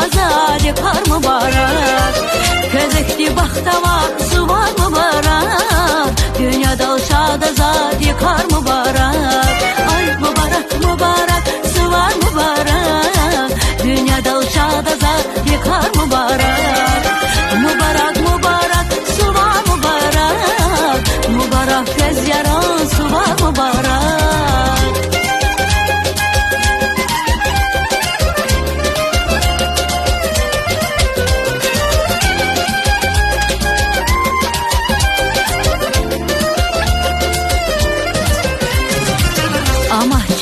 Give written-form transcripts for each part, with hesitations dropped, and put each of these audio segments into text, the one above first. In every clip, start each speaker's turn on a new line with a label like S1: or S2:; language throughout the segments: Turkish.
S1: azad kar mübarek. Közekti bakta var, su var mübarek. Dünyada şad azad kar mübarek. Ay mübarek mübarek, su var mübarek. Dünyada şad azad kar mübarek. Mübarek mübarek, su var mübarek. Mübarek göz yaran, su var mübarek.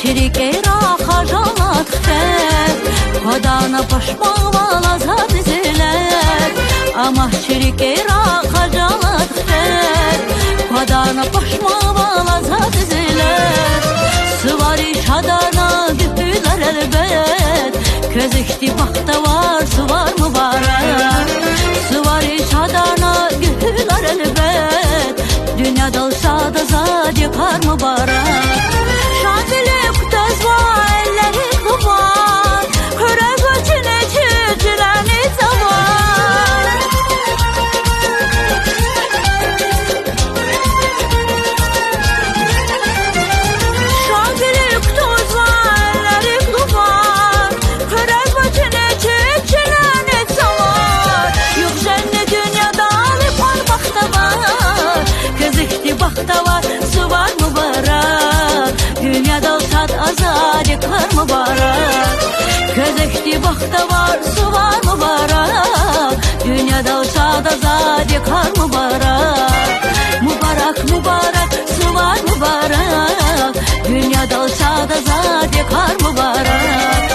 S1: Çirik eyra hacalat hep Kodana paşma valaza diziler. Ama çirik eyra hacalat hep Kodana paşma valaza diziler. Sıvari şadana güpüler elbet. Közükti bakta var, sıvar mübarek. Sıvari şadana güpüler elbet. Dünyada olsa da zad yakar mübarek. Şandili kutaz var, elleri kubar. Kırık ötüne çürtüleni zavar. Şandili kutaz var, elleri kubar. Kırık ötüne çürtüleni zavar. Yok cennet dünyada alıp parmakta var. Gözükti bakta var, su var mübarek. Dünyada şad azad kar mübarek. Közekti bakta var, su var mübarek. Dünyada şad azad kar mübarek. Mübarek mübarek, su var mübarek. Dünyada şad azad kar mübarek.